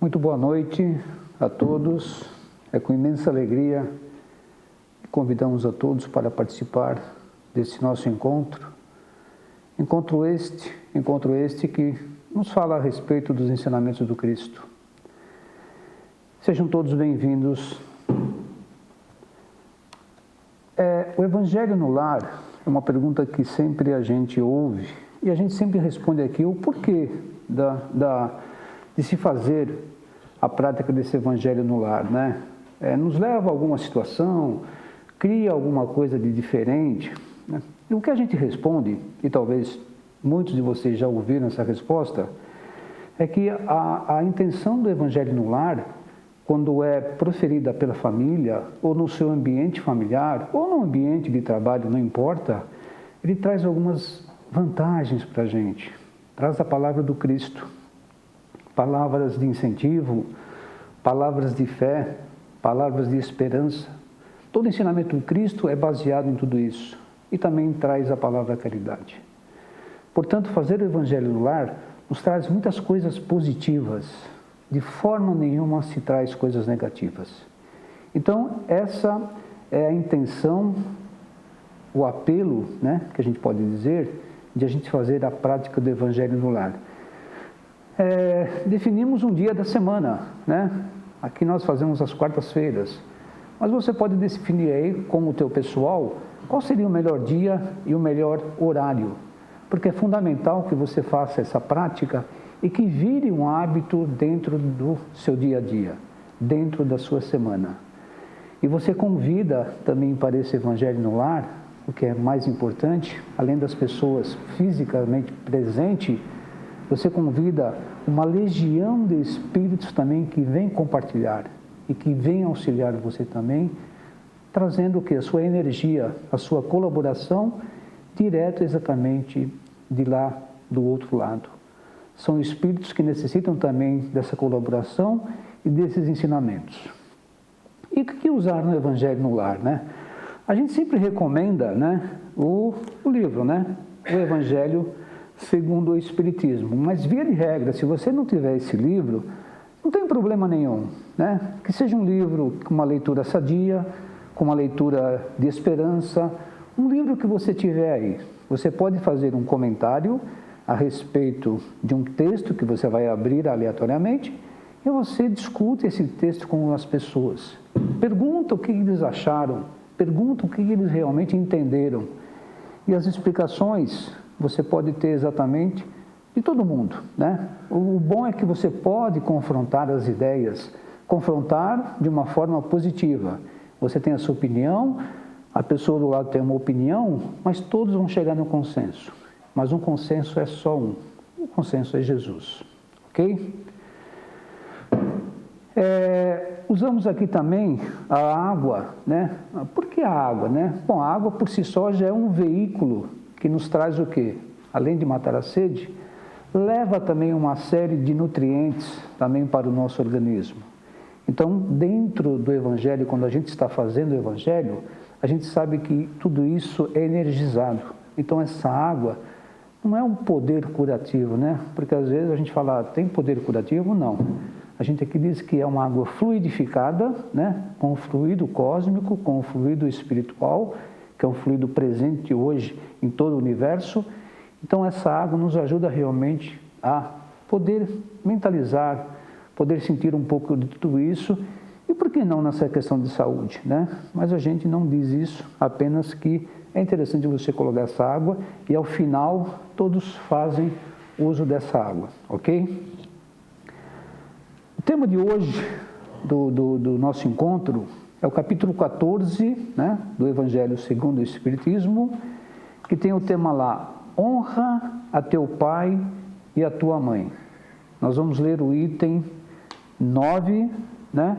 Muito boa noite a todos. É com imensa alegria que convidamos a todos para participar desse nosso encontro. Encontro este que nos fala a respeito dos ensinamentos do Cristo. Sejam todos bem-vindos. O Evangelho no Lar é uma pergunta que sempre a gente ouve e a gente sempre responde aqui o porquê de se fazer a prática desse Evangelho no lar, né? Nos leva a alguma situação, cria alguma coisa de diferente, né? E o que a gente responde, e talvez muitos de vocês já ouviram essa resposta, é que a intenção do Evangelho no lar, quando é proferida pela família, ou no seu ambiente familiar, ou no ambiente de trabalho, não importa, ele traz algumas vantagens para a gente. Traz a palavra do Cristo, palavras de incentivo, palavras de fé, palavras de esperança. Todo ensinamento do Cristo é baseado em tudo isso e também traz a palavra caridade. Portanto, fazer o Evangelho no lar nos traz muitas coisas positivas, de forma nenhuma se traz coisas negativas. Então, essa é a intenção, o apelo, né, que a gente pode dizer, de a gente fazer a prática do Evangelho no lar. Definimos um dia da semana, né? Aqui nós fazemos as quartas-feiras, mas você pode definir aí com o teu pessoal qual seria o melhor dia e o melhor horário, porque é fundamental que você faça essa prática e que vire um hábito dentro do seu dia a dia, dentro da sua semana. E você convida também para esse Evangelho no lar, o que é mais importante, além das pessoas fisicamente presentes, você convida uma legião de espíritos também que vem compartilhar e que vem auxiliar você também, trazendo o que? A sua energia, a sua colaboração, direto exatamente de lá do outro lado. São espíritos que necessitam também dessa colaboração e desses ensinamentos. E o que usar no Evangelho no lar, né? A gente sempre recomenda, né, o livro, né? O Evangelho segundo o Espiritismo. Mas, via de regra, se você não tiver esse livro, não tem problema nenhum, né? Que seja um livro com uma leitura sadia, com uma leitura de esperança, um livro que você tiver aí. Você pode fazer um comentário a respeito de um texto que você vai abrir aleatoriamente e você discute esse texto com as pessoas. Pergunta o que eles acharam, pergunta o que eles realmente entenderam. E as explicações você pode ter exatamente de todo mundo, né? O bom é que você pode confrontar as ideias, confrontar de uma forma positiva. Você tem a sua opinião, a pessoa do lado tem uma opinião, mas todos vão chegar no consenso. Mas um consenso é só um. O consenso é Jesus, ok? Usamos aqui também a água, né? Por que a água, né? Bom, a água por si só já é um veículo que nos traz o quê? Além de matar a sede, leva também uma série de nutrientes também para o nosso organismo. Então, dentro do Evangelho, quando a gente está fazendo o Evangelho, a gente sabe que tudo isso é energizado. Então, essa água não é um poder curativo, né? Porque às vezes a gente fala, tem poder curativo? Não. A gente aqui diz que é uma água fluidificada, né? Com o fluido cósmico, com o fluido espiritual, que é um fluido presente hoje em todo o universo. Então, essa água nos ajuda realmente a poder mentalizar, poder sentir um pouco de tudo isso. E por que não nessa questão de saúde, né? Mas a gente não diz isso, apenas que é interessante você colocar essa água e, ao final, todos fazem uso dessa água, ok? O tema de hoje do nosso encontro é o capítulo 14, né, do Evangelho segundo o Espiritismo, que tem o tema lá, honra a teu pai e a tua mãe. Nós vamos ler o item 9, né,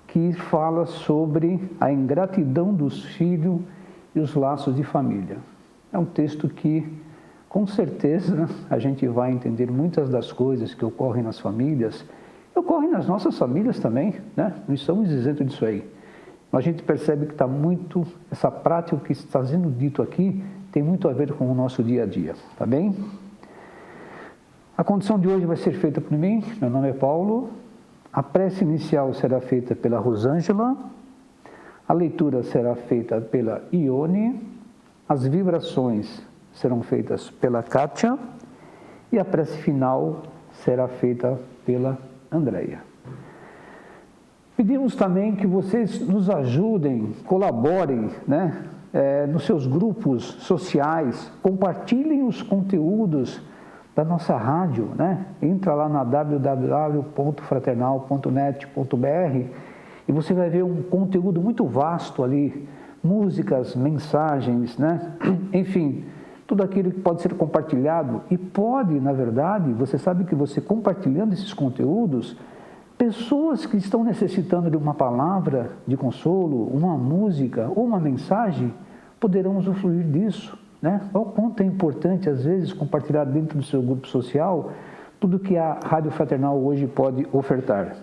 que fala sobre a ingratidão dos filhos e os laços de família. É um texto que, com certeza, a gente vai entender muitas das coisas que ocorrem nas famílias, ocorrem nas nossas famílias também, né? Não estamos isentos disso aí. A gente percebe que está muito, essa prática que está sendo dito aqui, tem muito a ver com o nosso dia a dia, tá bem? A condição de hoje vai ser feita por mim, meu nome é Paulo, A prece inicial será feita pela Rosângela, a leitura será feita pela Ione, as vibrações serão feitas pela Kátia e a prece final será feita pela Andréia. Pedimos também que vocês nos ajudem, colaborem, né, nos seus grupos sociais, compartilhem os conteúdos da nossa rádio, né? Entra lá na www.fraternal.net.br e você vai ver um conteúdo muito vasto ali, músicas, mensagens, né? Enfim, tudo aquilo que pode ser compartilhado e pode, na verdade, você sabe que você compartilhando esses conteúdos, pessoas que estão necessitando de uma palavra de consolo, uma música ou uma mensagem, poderão usufruir disso, né? Olha o quanto é importante, às vezes, compartilhar dentro do seu grupo social tudo que a Rádio Fraternal hoje pode ofertar.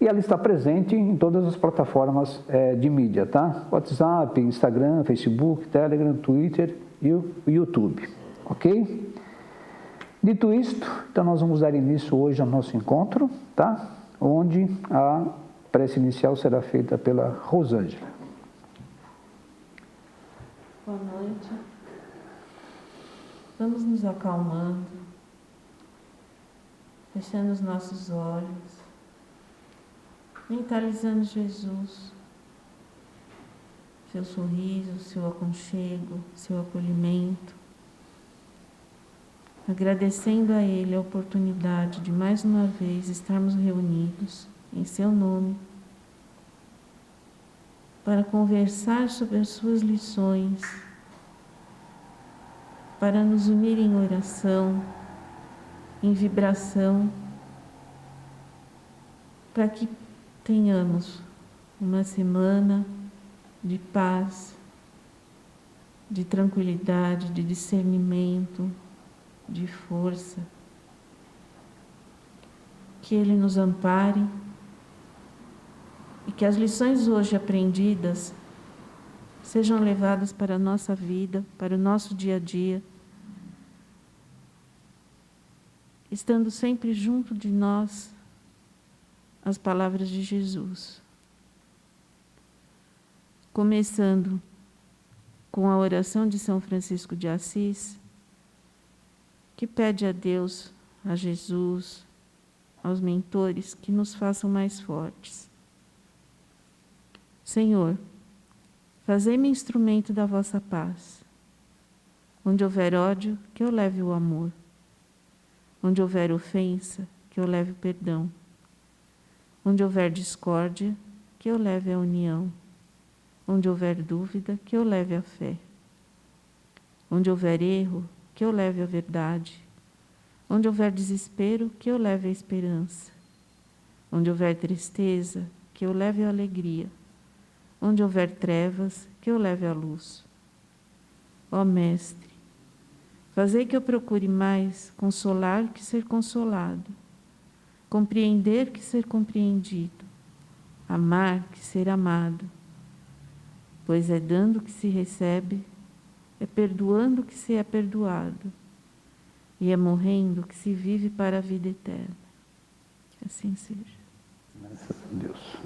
E ela está presente em todas as plataformas de mídia, tá? WhatsApp, Instagram, Facebook, Telegram, Twitter e o YouTube, ok? Dito isto, então nós vamos dar início hoje ao nosso encontro, tá? Onde a prece inicial será feita pela Rosângela. Boa noite. Vamos nos acalmando, fechando os nossos olhos, mentalizando Jesus, seu sorriso, seu aconchego, seu acolhimento, agradecendo a Ele a oportunidade de mais uma vez estarmos reunidos em seu nome para conversar sobre as suas lições, para nos unir em oração, em vibração, para que tenhamos uma semana de paz, de tranquilidade, de discernimento, de força. Que Ele nos ampare e que as lições hoje aprendidas sejam levadas para a nossa vida, para o nosso dia a dia, estando sempre junto de nós as palavras de Jesus. Começando com a oração de São Francisco de Assis, que pede a Deus, a Jesus, aos mentores, que nos façam mais fortes. Senhor, fazei-me instrumento da vossa paz. Onde houver ódio, que eu leve o amor. Onde houver ofensa, que eu leve o perdão. Onde houver discórdia, que eu leve a união. Onde houver dúvida, que eu leve a fé. Onde houver erro, que eu leve a verdade. Onde houver desespero, que eu leve a esperança. Onde houver tristeza, que eu leve a alegria. Onde houver trevas, que eu leve a luz. Ó Mestre, fazei que eu procure mais consolar que ser consolado, compreender que ser compreendido, amar que ser amado, pois é dando que se recebe, é perdoando que se é perdoado, e é morrendo que se vive para a vida eterna. Que assim seja. Graças a Deus.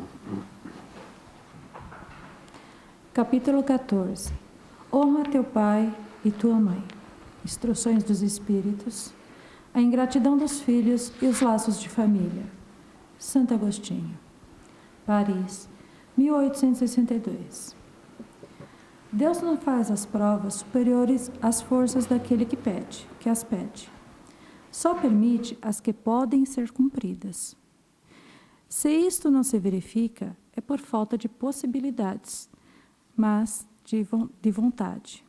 Capítulo 14. Honra teu pai e tua mãe. Instruções dos Espíritos. A ingratidão dos filhos e os laços de família. Santo Agostinho. Paris, 1862. Deus não faz as provas superiores às forças daquele que as pede. Só permite as que podem ser cumpridas. Se isto não se verifica, é por falta de possibilidades, mas de vontade.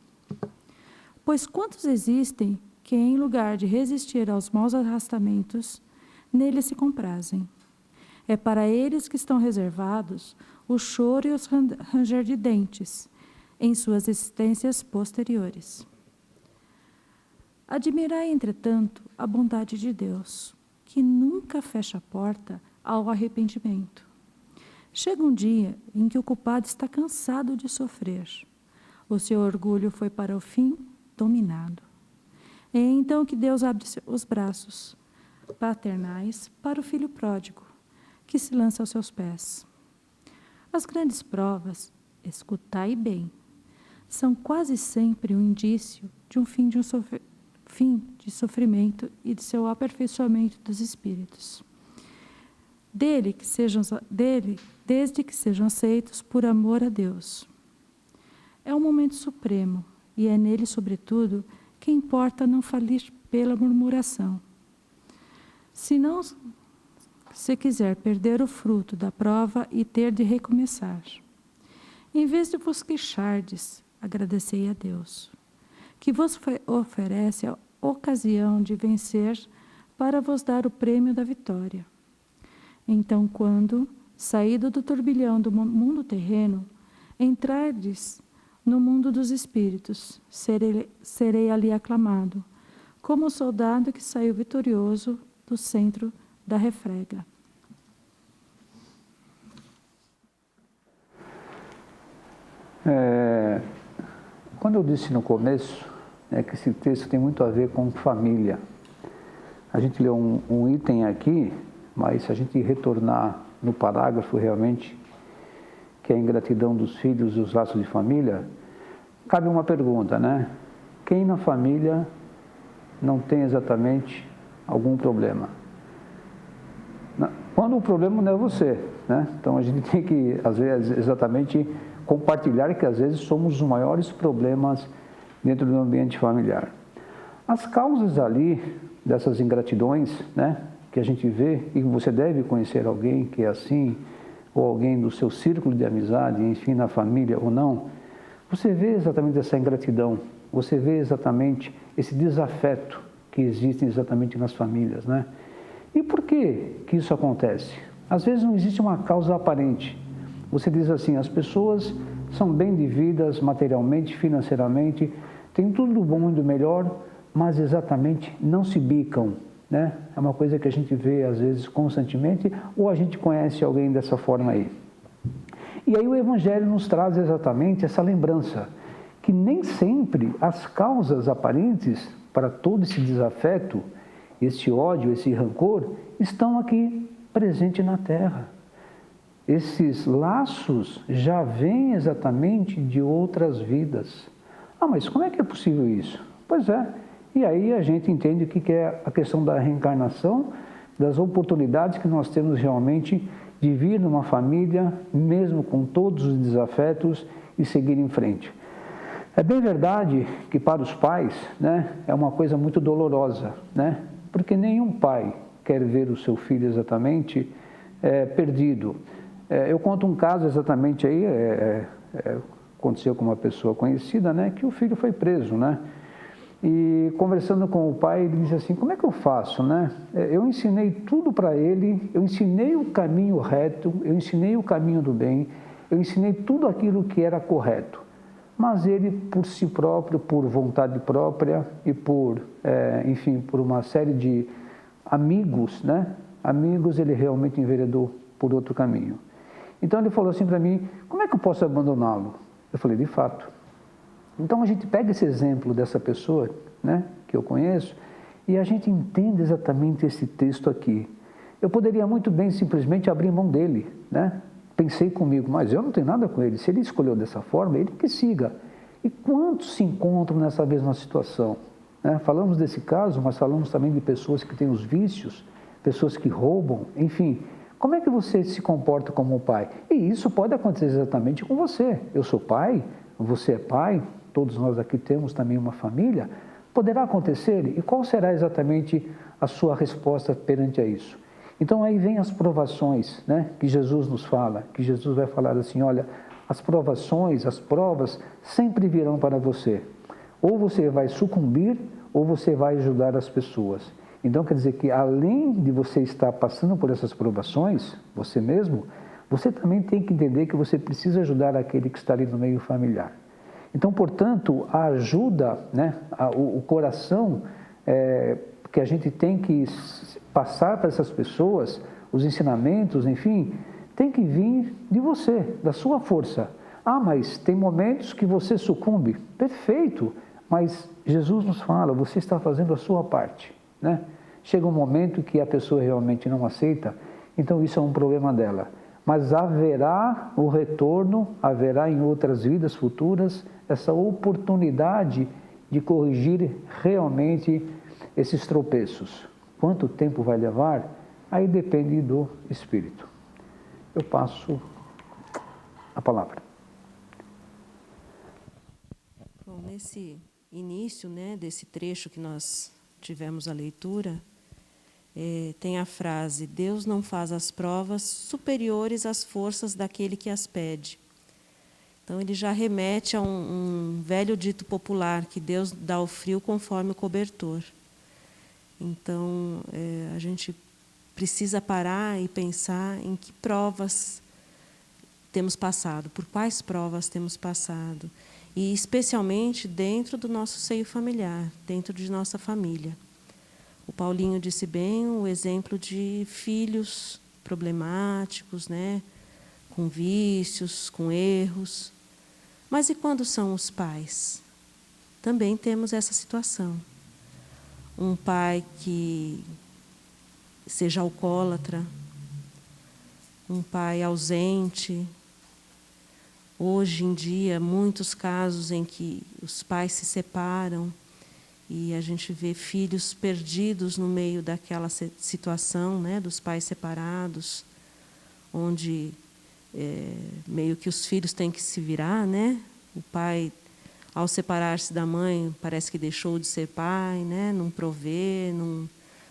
Pois quantos existem que, em lugar de resistir aos maus arrastamentos, neles se comprazem? É para eles que estão reservados o choro e os ranger de dentes, em suas existências posteriores. Admirai, entretanto, a bondade de Deus, que nunca fecha a porta ao arrependimento. Chega um dia em que o culpado está cansado de sofrer. O seu orgulho foi para o fim dominado. É então que Deus abre os braços paternais para o filho pródigo, que se lança aos seus pés. As grandes provas, escutai bem, são quase sempre um indício de um fim de sofrimento e de seu aperfeiçoamento dos espíritos. Desde que sejam aceitos por amor a Deus. É um momento supremo, e é nele, sobretudo, que importa não falir pela murmuração. Se quiser perder o fruto da prova e ter de recomeçar. Em vez de vos queixardes, agradecei a Deus, que vos oferece a ocasião de vencer para vos dar o prêmio da vitória. Então, quando, saído do turbilhão do mundo terreno, entrardes no mundo dos espíritos, serei ali aclamado, como o soldado que saiu vitorioso do centro da refrega. Quando eu disse no começo que esse texto tem muito a ver com família, a gente leu um item aqui, mas se a gente retornar no parágrafo realmente, que é a ingratidão dos filhos e os laços de família, cabe uma pergunta, né? Quem na família não tem exatamente algum problema? Quando o problema não é você, né? Então a gente tem que, às vezes, exatamente compartilhar que às vezes somos os maiores problemas dentro do ambiente familiar. As causas ali dessas ingratidões, né, que a gente vê, e você deve conhecer alguém que é assim, ou alguém do seu círculo de amizade, enfim, na família ou não, você vê exatamente essa ingratidão, você vê exatamente esse desafeto que existe exatamente nas famílias, né? E por que isso acontece? Às vezes não existe uma causa aparente. Você diz assim, as pessoas são bem de vidas materialmente, financeiramente, têm tudo do bom e do melhor, mas exatamente não se bicam, né? É uma coisa que a gente vê às vezes constantemente, ou a gente conhece alguém dessa forma aí. E aí o Evangelho nos traz exatamente essa lembrança, que nem sempre as causas aparentes para todo esse desafeto, esse ódio, esse rancor, estão aqui presentes na Terra. Esses laços já vêm exatamente de outras vidas. Ah, mas como é que é possível isso? Pois é, e aí a gente entende o que é a questão da reencarnação, das oportunidades que nós temos realmente de vir numa família, mesmo com todos os desafetos, e seguir em frente. É bem verdade que para os pais, né, é uma coisa muito dolorosa, né? Porque nenhum pai quer ver o seu filho exatamente perdido. Eu conto um caso exatamente aí, aconteceu com uma pessoa conhecida, né, que o filho foi preso, né? E conversando com o pai, ele disse assim, como é que eu faço, né? Eu ensinei tudo para ele, eu ensinei o caminho reto, eu ensinei o caminho do bem, eu ensinei tudo aquilo que era correto. Mas ele, por si próprio, por vontade própria e por, enfim, por uma série de amigos, né? Amigos, ele realmente enveredou por outro caminho. Então ele falou assim para mim, como é que eu posso abandoná-lo? Eu falei, de fato. Então a gente pega esse exemplo dessa pessoa, né, que eu conheço, e a gente entende exatamente esse texto aqui. Eu poderia muito bem simplesmente abrir mão dele, né? Pensei comigo, mas eu não tenho nada com ele. Se ele escolheu dessa forma, ele que siga. E quantos se encontram nessa mesma situação? Né? Falamos desse caso, mas falamos também de pessoas que têm os vícios, pessoas que roubam, enfim. Como é que você se comporta como pai? E isso pode acontecer exatamente com você. Eu sou pai, você é pai, todos nós aqui temos também uma família. Poderá acontecer? E qual será exatamente a sua resposta perante a isso? Então aí vem as provações, né, que Jesus nos fala, que Jesus vai falar assim, olha, as provações, as provas sempre virão para você. Ou você vai sucumbir, ou você vai ajudar as pessoas. Então quer dizer que além de você estar passando por essas provações, você mesmo, você também tem que entender que você precisa ajudar aquele que está ali no meio familiar. Então, portanto, a ajuda, né, o coração que a gente tem que passar para essas pessoas, os ensinamentos, enfim, tem que vir de você, da sua força. Ah, mas tem momentos que você sucumbe. Perfeito, mas Jesus nos fala, você está fazendo a sua parte, né? Chega um momento que a pessoa realmente não aceita, então isso é um problema dela. Mas haverá o retorno, haverá em outras vidas futuras essa oportunidade de corrigir realmente esses tropeços. Quanto tempo vai levar? Aí depende do espírito. Eu passo a palavra. Bom, nesse início, né, desse trecho que nós tivemos a leitura, tem a frase: Deus não faz as provas superiores às forças daquele que as pede. Então, ele já remete a um velho dito popular, que Deus dá o frio conforme o cobertor. Então, a gente precisa parar e pensar em que provas temos passado, por quais provas temos passado, e especialmente dentro do nosso seio familiar, dentro de nossa família. O Paulinho disse bem o exemplo de filhos problemáticos, né, com vícios, com erros. Mas e quando são os pais? Também temos essa situação. Um pai que seja alcoólatra, um pai ausente. Hoje em dia, muitos casos em que os pais se separam e a gente vê filhos perdidos no meio daquela situação, né, dos pais separados, onde meio que os filhos têm que se virar, né? O pai, ao separar-se da mãe, parece que deixou de ser pai, né? Não provê, não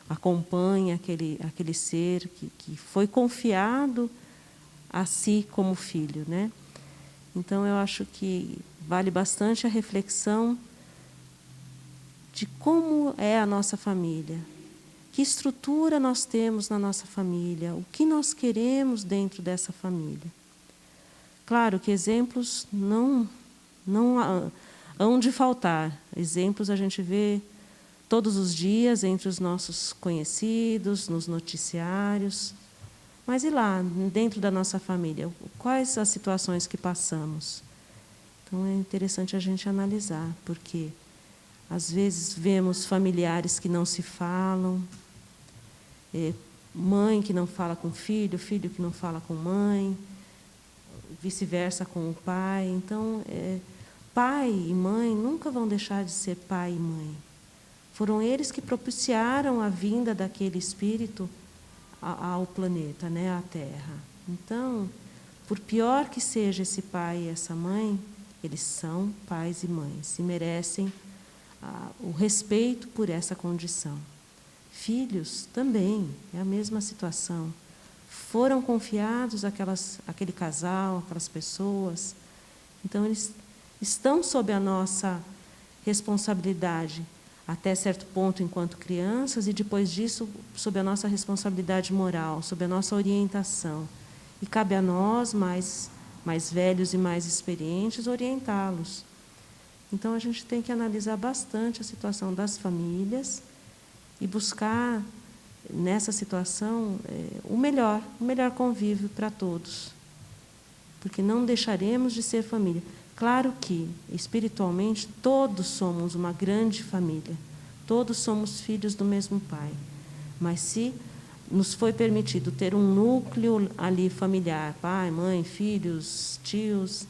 acompanha aquele ser que foi confiado a si como filho, né? Então, eu acho que vale bastante a reflexão de como é a nossa família, que estrutura nós temos na nossa família, o que nós queremos dentro dessa família. Claro que exemplos não hão de faltar. Exemplos a gente vê todos os dias entre os nossos conhecidos, nos noticiários. Mas e lá, dentro da nossa família, quais as situações que passamos? Então, é interessante a gente analisar, porque às vezes vemos familiares que não se falam, mãe que não fala com filho, filho que não fala com mãe, vice-versa com o pai. Então, pai e mãe nunca vão deixar de ser pai e mãe. Foram eles que propiciaram a vinda daquele espírito ao planeta, né, à Terra. Então, por pior que seja esse pai e essa mãe, eles são pais e mães e merecem o respeito por essa condição. Filhos também, é a mesma situação. Foram confiados àquele casal, aquelas pessoas. Então, eles estão sob a nossa responsabilidade, até certo ponto, enquanto crianças, e depois disso, sob a nossa responsabilidade moral, sob a nossa orientação. E cabe a nós, mais velhos e mais experientes, orientá-los. Então, a gente tem que analisar bastante a situação das famílias e buscar, nessa situação, o melhor convívio para todos. Porque não deixaremos de ser família. Claro que, espiritualmente, todos somos uma grande família. Todos somos filhos do mesmo Pai. Mas se nos foi permitido ter um núcleo ali familiar, pai, mãe, filhos, tios,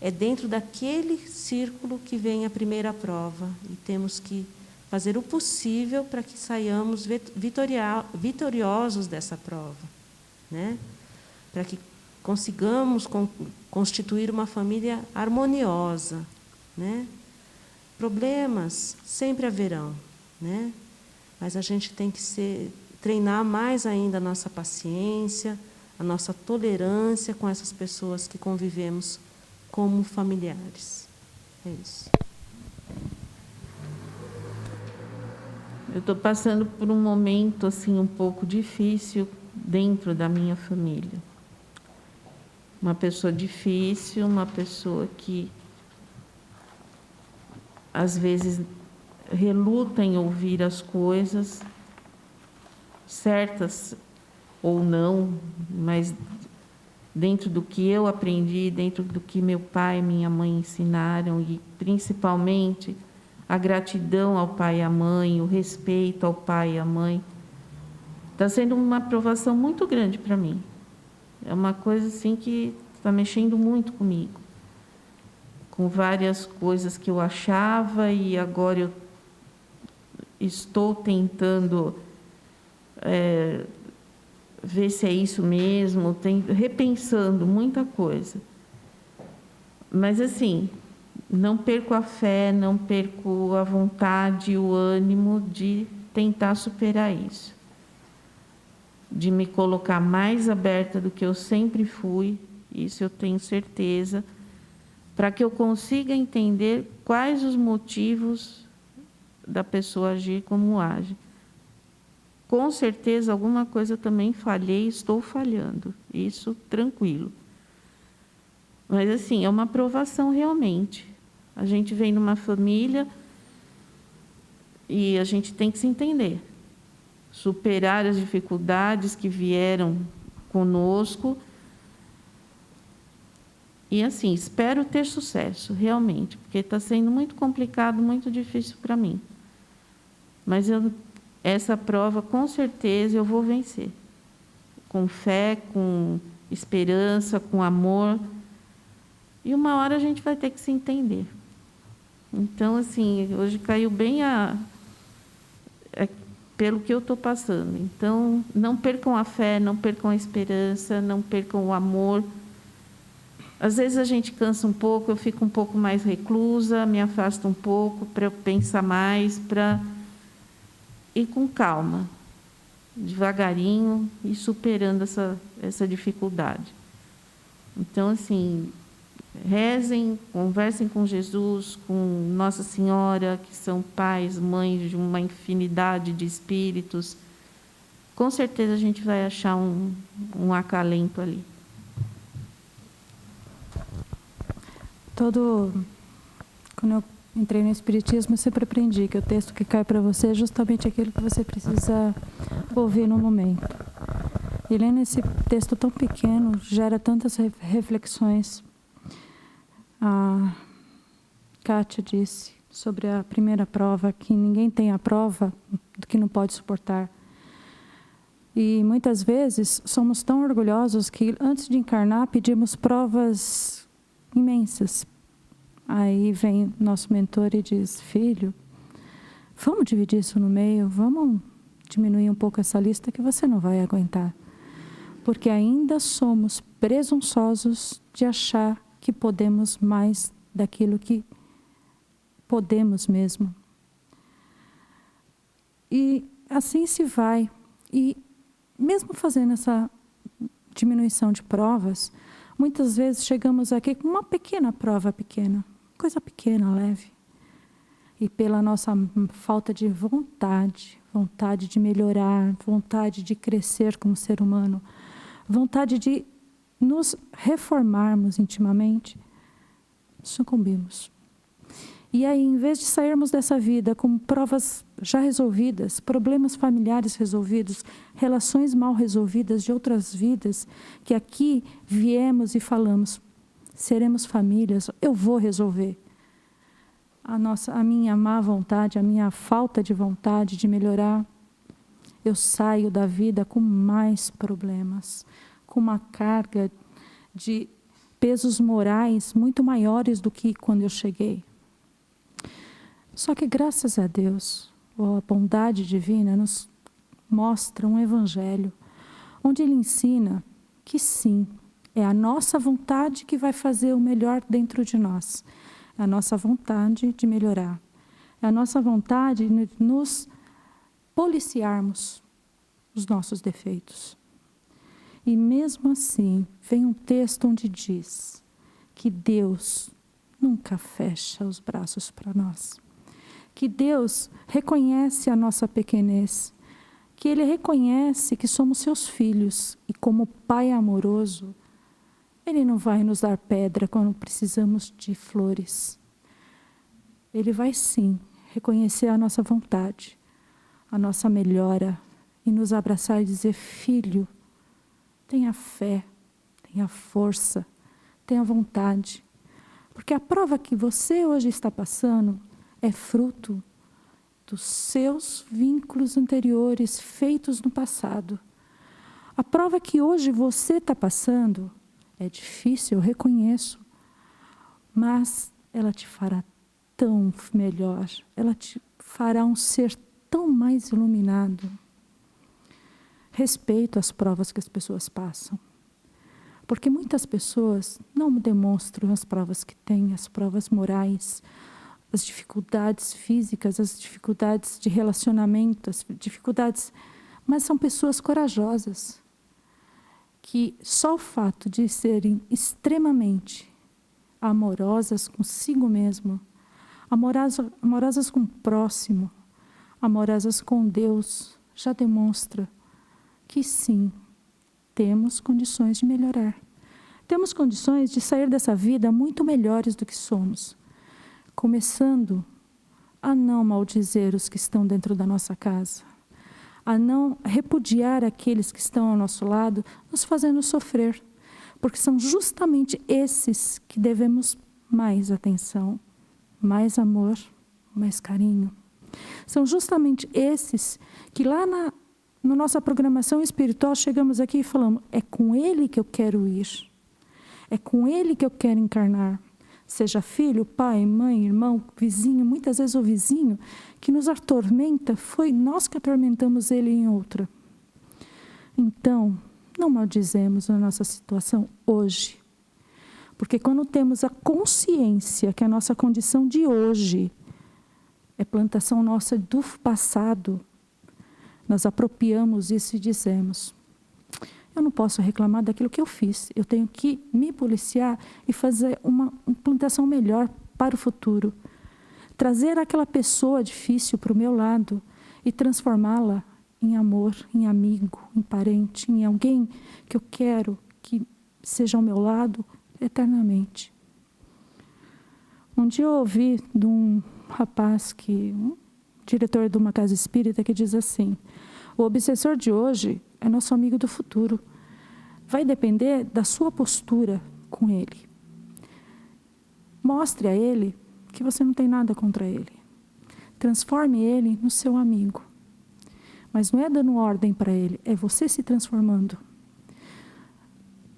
é dentro daquele círculo que vem a primeira prova. E temos que fazer o possível para que saiamos vitoriosos dessa prova, né? Para que consigamos constituir uma família harmoniosa, né? Problemas sempre haverão, né? Mas a gente tem que treinar mais ainda a nossa paciência, a nossa tolerância com essas pessoas que convivemos como familiares. É isso. Eu estou passando por um momento assim um pouco difícil dentro da minha família. Uma pessoa difícil, uma pessoa que às vezes reluta em ouvir as coisas, certas ou não, mas dentro do que eu aprendi, dentro do que meu pai e minha mãe ensinaram, e principalmente a gratidão ao pai e à mãe, o respeito ao pai e à mãe. Está sendo uma provação muito grande para mim. É uma coisa assim que está mexendo muito comigo. Com várias coisas que eu achava e agora eu estou tentando ver se é isso mesmo, repensando muita coisa. Mas assim, não perco a fé, não perco a vontade, o ânimo de tentar superar isso. De me colocar mais aberta do que eu sempre fui, isso eu tenho certeza, para que eu consiga entender quais os motivos da pessoa agir como age. Com certeza, alguma coisa eu também falhei, estou falhando, isso tranquilo. Mas assim, é uma provação realmente. A gente vem numa família e a gente tem que se entender. Superar as dificuldades que vieram conosco. E assim, espero ter sucesso, realmente, porque está sendo muito complicado, muito difícil para mim. Mas essa prova, com certeza, eu vou vencer. Com fé, com esperança, com amor. E uma hora a gente vai ter que se entender. Então, assim, hoje caiu bem pelo que eu estou passando. Então, não percam a fé, não percam a esperança, não percam o amor. Às vezes a gente cansa um pouco, eu fico um pouco mais reclusa, me afasto um pouco para eu pensar mais, para ir com calma, devagarinho e superando essa dificuldade. Então, assim, rezem, conversem com Jesus, com Nossa Senhora, que são pais, mães de uma infinidade de espíritos. Com certeza a gente vai achar um acalento ali. Quando eu entrei no Espiritismo, eu sempre aprendi que o texto que cai para você é justamente aquilo que você precisa ouvir no momento. E lendo esse texto tão pequeno, gera tantas reflexões. A Kátia disse sobre a primeira prova, que ninguém tem a prova do que não pode suportar. E muitas vezes somos tão orgulhosos que antes de encarnar pedimos provas imensas. Aí vem nosso mentor e diz: filho, vamos dividir isso no meio, vamos diminuir um pouco essa lista que você não vai aguentar. Porque ainda somos presunçosos de achar que podemos mais daquilo que podemos mesmo. E assim se vai. E mesmo fazendo essa diminuição de provas, muitas vezes chegamos aqui com uma pequena prova pequena, coisa pequena, leve. E pela nossa falta de vontade de melhorar, vontade de crescer como ser humano, vontade de nos reformarmos intimamente, sucumbimos. E aí, em vez de sairmos dessa vida com provas já resolvidas, problemas familiares resolvidos, relações mal resolvidas de outras vidas, que aqui viemos e falamos, seremos famílias, eu vou resolver. A minha má vontade, a minha falta de vontade de melhorar, eu saio da vida com mais problemas, com uma carga de pesos morais muito maiores do que quando eu cheguei. Só que, graças a Deus, a bondade divina nos mostra um evangelho, onde ele ensina que sim, é a nossa vontade que vai fazer o melhor dentro de nós. É a nossa vontade de melhorar. É a nossa vontade de nos policiarmos os nossos defeitos. E mesmo assim, vem um texto onde diz que Deus nunca fecha os braços para nós. Que Deus reconhece a nossa pequenez, que Ele reconhece que somos seus filhos e como Pai amoroso, Ele não vai nos dar pedra quando precisamos de flores. Ele vai sim reconhecer a nossa vontade, a nossa melhora e nos abraçar e dizer: filho, tenha fé, tenha força, tenha vontade. Porque a prova que você hoje está passando é fruto dos seus vínculos anteriores feitos no passado. A prova que hoje você está passando é difícil, eu reconheço, mas ela te fará tão melhor, ela te fará um ser tão mais iluminado. Respeito as provas que as pessoas passam, porque muitas pessoas não demonstram as provas que têm, as provas morais, as dificuldades físicas, as dificuldades de relacionamento, as dificuldades, mas são pessoas corajosas, que só o fato de serem extremamente amorosas consigo mesmo, amorosas com o próximo, amorosas com Deus, já demonstra que sim, temos condições de melhorar. Temos condições de sair dessa vida muito melhores do que somos. Começando a não maldizer os que estão dentro da nossa casa, a não repudiar aqueles que estão ao nosso lado, nos fazendo sofrer, porque são justamente esses que devemos mais atenção, mais amor, mais carinho. São justamente esses que lá na nossa programação espiritual chegamos aqui e falamos, é com ele que eu quero ir, é com ele que eu quero encarnar. Seja filho, pai, mãe, irmão, vizinho, muitas vezes o vizinho que nos atormenta, foi nós que atormentamos ele em outra. Então, não maldizemos a nossa situação hoje. Porque quando temos a consciência que a nossa condição de hoje é plantação nossa do passado, nós apropriamos isso e dizemos, eu não posso reclamar daquilo que eu fiz. Eu tenho que me policiar e fazer uma plantação melhor para o futuro. Trazer aquela pessoa difícil para o meu lado e transformá-la em amor, em amigo, em parente, em alguém que eu quero que seja ao meu lado eternamente. Um dia eu ouvi de um rapaz, um diretor de uma casa espírita, que diz assim, o obsessor de hoje é nosso amigo do futuro. Vai depender da sua postura com ele. Mostre a ele que você não tem nada contra ele. Transforme ele no seu amigo. Mas não é dando ordem para ele, é você se transformando.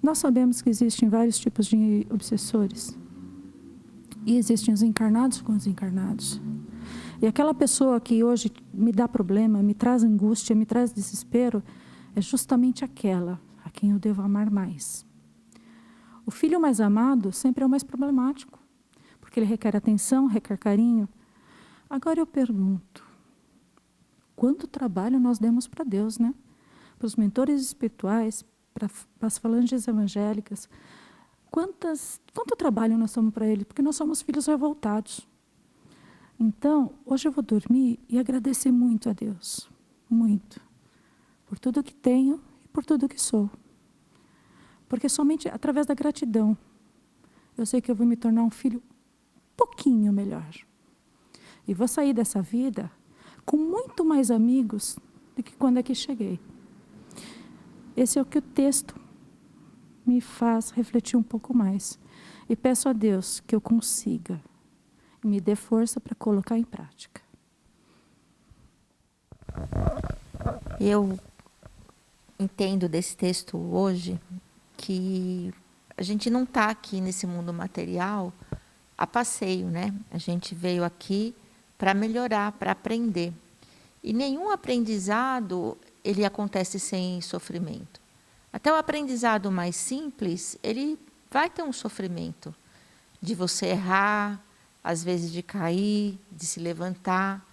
Nós sabemos que existem vários tipos de obsessores. E existem os encarnados com os encarnados. E aquela pessoa que hoje me dá problema, me traz angústia, me traz desespero, é justamente aquela a quem eu devo amar mais. O filho mais amado sempre é o mais problemático, porque ele requer atenção, requer carinho. Agora eu pergunto, quanto trabalho nós demos para Deus, né? Para os mentores espirituais, para as falanges evangélicas. Quanto trabalho nós somos para Ele? Porque nós somos filhos revoltados. Então, hoje eu vou dormir e agradecer muito a Deus. Muito. Por tudo que tenho e por tudo que sou. Porque somente através da gratidão eu sei que eu vou me tornar um filho um pouquinho melhor. E vou sair dessa vida com muito mais amigos do que quando aqui cheguei. Esse é o que o texto me faz refletir um pouco mais. E peço a Deus que eu consiga e me dê força para colocar em prática. Eu entendo desse texto hoje que a gente não está aqui nesse mundo material a passeio, né? A gente veio aqui para melhorar, para aprender. E nenhum aprendizado ele acontece sem sofrimento. Até o aprendizado mais simples, ele vai ter um sofrimento de você errar, às vezes de cair, de se levantar,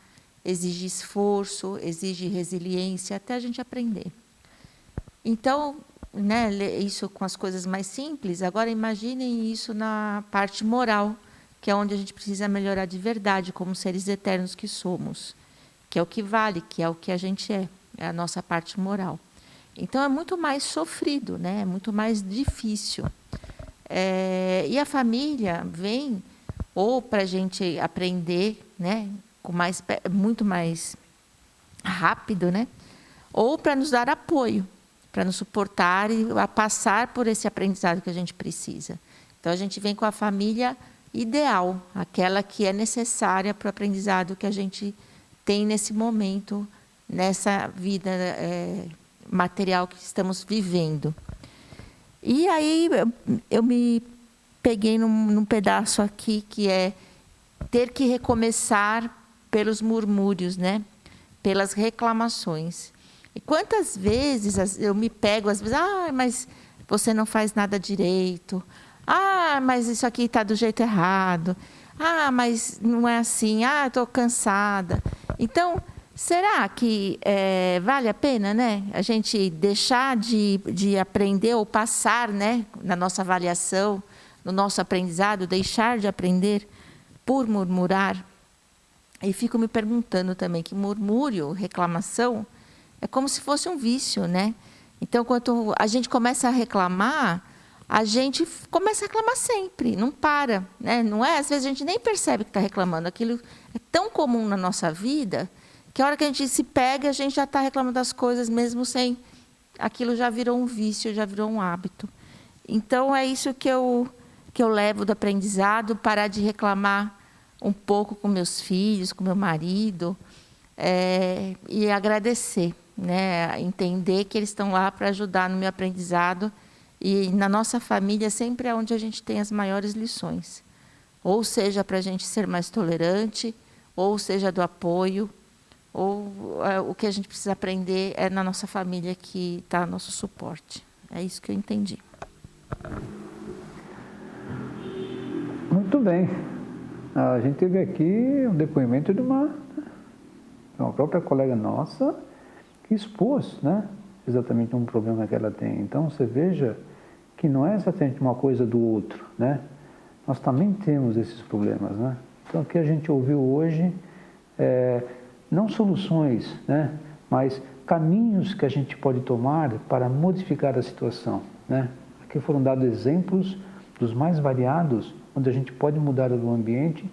exige esforço, exige resiliência, até a gente aprender. Então, né, isso com as coisas mais simples, agora imaginem isso na parte moral, que é onde a gente precisa melhorar de verdade, como seres eternos que somos, que é o que vale, que é o que a gente é a nossa parte moral. Então, é muito mais sofrido, né? É muito mais difícil. E a família vem ou para a gente aprender, né? Muito mais rápido, né? Ou para nos dar apoio, para nos suportar e a passar por esse aprendizado que a gente precisa. Então, a gente vem com a família ideal, aquela que é necessária para o aprendizado que a gente tem nesse momento, nessa vida material que estamos vivendo. E aí eu me peguei num pedaço aqui que é ter que recomeçar pelos murmúrios, né? Pelas reclamações. E quantas vezes eu me pego, às vezes, mas você não faz nada direito. Mas isso aqui está do jeito errado. Mas não é assim. Estou cansada. Então, será que vale a pena, né? A gente deixar de aprender ou passar, né? Na nossa avaliação, no nosso aprendizado, deixar de aprender por murmurar? E fico me perguntando também que murmúrio, reclamação, é como se fosse um vício, né? Então, quando a gente começa a reclamar, a gente começa a reclamar sempre, não para, né? Não é? Às vezes a gente nem percebe que está reclamando. Aquilo é tão comum na nossa vida que a hora que a gente se pega, a gente já está reclamando das coisas, mesmo sem... Aquilo já virou um vício, já virou um hábito. Então, é isso que eu levo do aprendizado, parar de reclamar um pouco com meus filhos, com meu marido, e agradecer, né? Entender que eles estão lá para ajudar no meu aprendizado. E na nossa família sempre é onde a gente tem as maiores lições. Ou seja, para a gente ser mais tolerante, ou seja, do apoio, ou o que a gente precisa aprender é na nossa família que está nosso suporte. É isso que eu entendi. Muito bem. A gente teve aqui um depoimento de uma própria colega nossa que expôs, né, exatamente um problema que ela tem. Então, você veja que não é exatamente uma coisa do outro, né? Nós também temos esses problemas, né? Então, o que a gente ouviu hoje não soluções, né, mas caminhos que a gente pode tomar para modificar a situação, né? Aqui foram dados exemplos dos mais variados, onde a gente pode mudar o ambiente,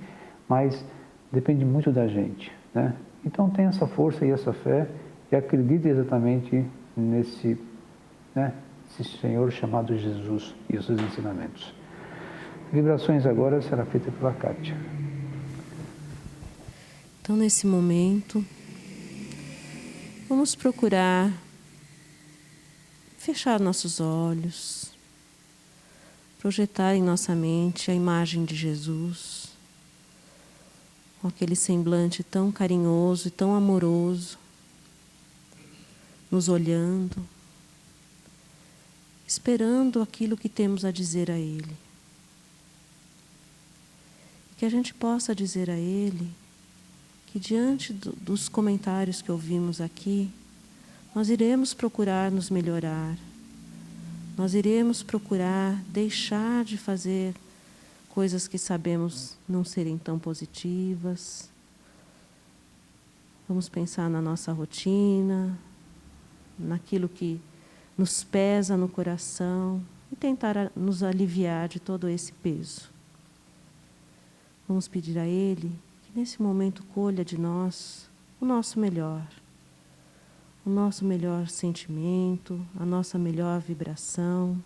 mas depende muito da gente, né? Então, tenha essa força e essa fé e acredite exatamente nesse Senhor chamado Jesus e os seus ensinamentos. Vibrações agora será feita pela Kátia. Então, nesse momento, vamos procurar fechar nossos olhos, projetar em nossa mente a imagem de Jesus, com aquele semblante tão carinhoso e tão amoroso, nos olhando, esperando aquilo que temos a dizer a Ele. Que a gente possa dizer a Ele que diante dos comentários que ouvimos aqui, nós iremos procurar nos melhorar, nós iremos procurar deixar de fazer coisas que sabemos não serem tão positivas. Vamos pensar na nossa rotina, naquilo que nos pesa no coração e tentar nos aliviar de todo esse peso. Vamos pedir a Ele que nesse momento colha de nós o nosso melhor sentimento, a nossa melhor vibração,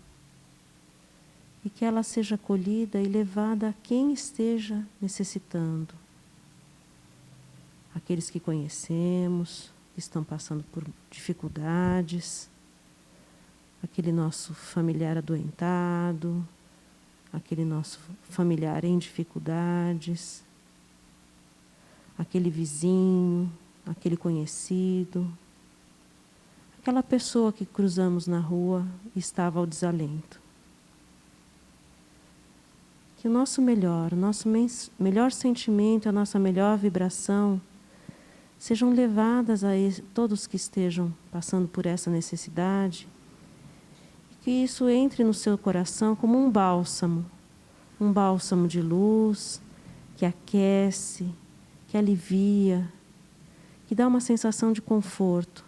e que ela seja colhida e levada a quem esteja necessitando. Aqueles que conhecemos, que estão passando por dificuldades, aquele nosso familiar adoentado, aquele nosso familiar em dificuldades, aquele vizinho, aquele conhecido, aquela pessoa que cruzamos na rua e estava ao desalento. Que o nosso melhor sentimento, a nossa melhor vibração sejam levadas a todos que estejam passando por essa necessidade, e que isso entre no seu coração como um bálsamo de luz, que aquece, que alivia, que dá uma sensação de conforto,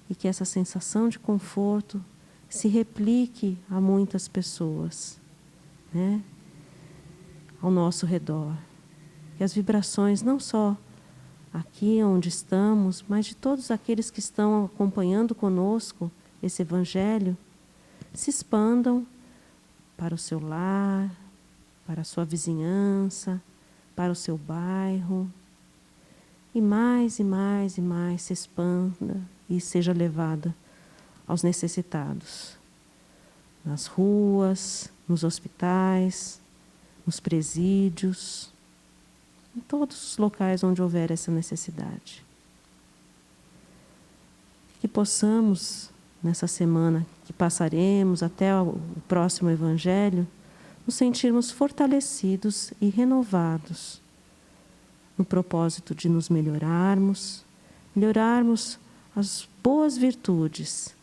e que essa sensação de conforto se replique a muitas pessoas, né, ao nosso redor. Que as vibrações, não só aqui onde estamos, mas de todos aqueles que estão acompanhando conosco esse Evangelho, se expandam para o seu lar, para a sua vizinhança, para o seu bairro, e mais se expanda e seja levada aos necessitados, nas ruas, nos hospitais, nos presídios, em todos os locais onde houver essa necessidade. Que possamos, nessa semana que passaremos até o próximo Evangelho, nos sentirmos fortalecidos e renovados no propósito de nos melhorarmos as boas virtudes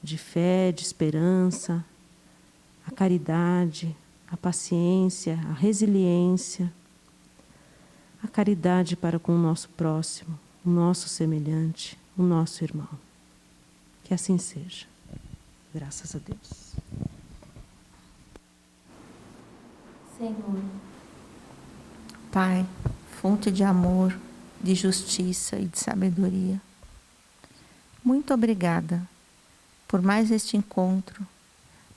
de fé, de esperança, a caridade, a paciência, a resiliência, a caridade para com o nosso próximo, o nosso semelhante, o nosso irmão. Que assim seja. Graças a Deus. Senhor, Pai, fonte de amor, de justiça e de sabedoria, muito obrigada por mais este encontro,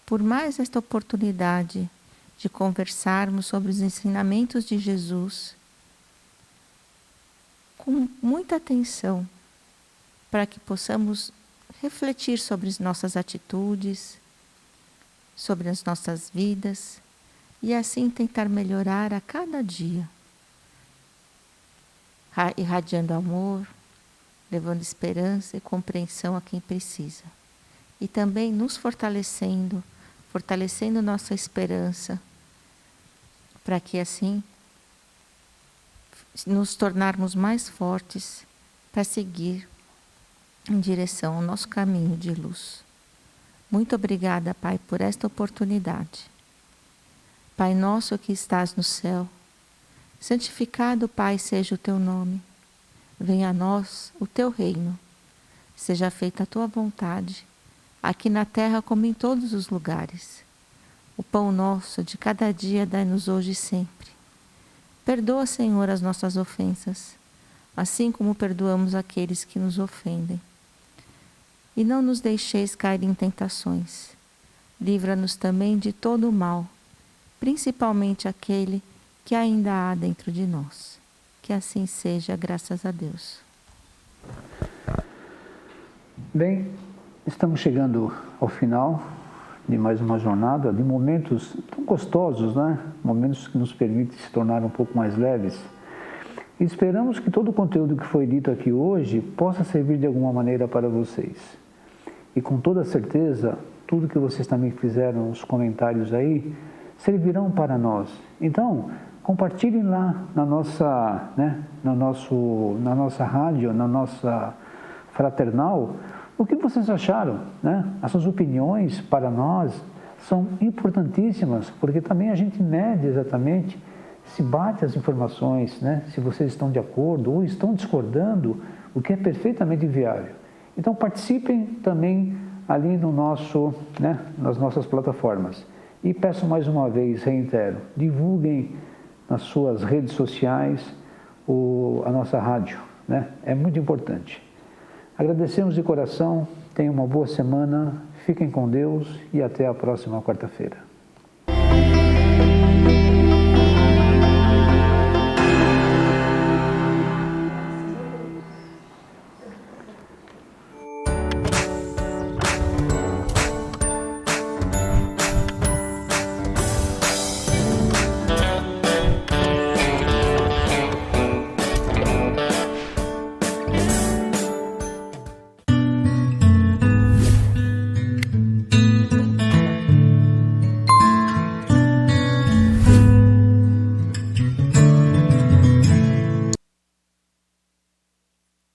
por mais esta oportunidade de conversarmos sobre os ensinamentos de Jesus com muita atenção, para que possamos refletir sobre as nossas atitudes, sobre as nossas vidas e assim tentar melhorar a cada dia, irradiando amor, levando esperança e compreensão a quem precisa. E também nos fortalecendo nossa esperança, para que assim nos tornarmos mais fortes para seguir em direção ao nosso caminho de luz. Muito obrigada, Pai, por esta oportunidade. Pai nosso que estás no céu, santificado, Pai, seja o teu nome. Venha a nós o teu reino. Seja feita a tua vontade, aqui na terra como em todos os lugares. O pão nosso de cada dia dai-nos hoje e sempre. Perdoa, Senhor, as nossas ofensas, assim como perdoamos aqueles que nos ofendem. E não nos deixeis cair em tentações. Livra-nos também de todo o mal, principalmente aquele que ainda há dentro de nós. Que assim seja, graças a Deus. Bem, estamos chegando ao final de mais uma jornada, de momentos tão gostosos, né? Momentos que nos permitem se tornar um pouco mais leves. E esperamos que todo o conteúdo que foi dito aqui hoje possa servir de alguma maneira para vocês. E com toda certeza, tudo que vocês também fizeram, os comentários aí, servirão para nós. Então, compartilhem lá na nossa, na nossa rádio, na nossa fraternal, o que vocês acharam, né? As suas opiniões para nós são importantíssimas, porque também a gente mede exatamente se bate as informações, né? Se vocês estão de acordo ou estão discordando, o que é perfeitamente viável. Então participem também ali no nosso, nas nossas plataformas. E peço mais uma vez, reitero, divulguem nas suas redes sociais a nossa rádio, né? É muito importante. Agradecemos de coração, tenham uma boa semana, fiquem com Deus e até a próxima quarta-feira.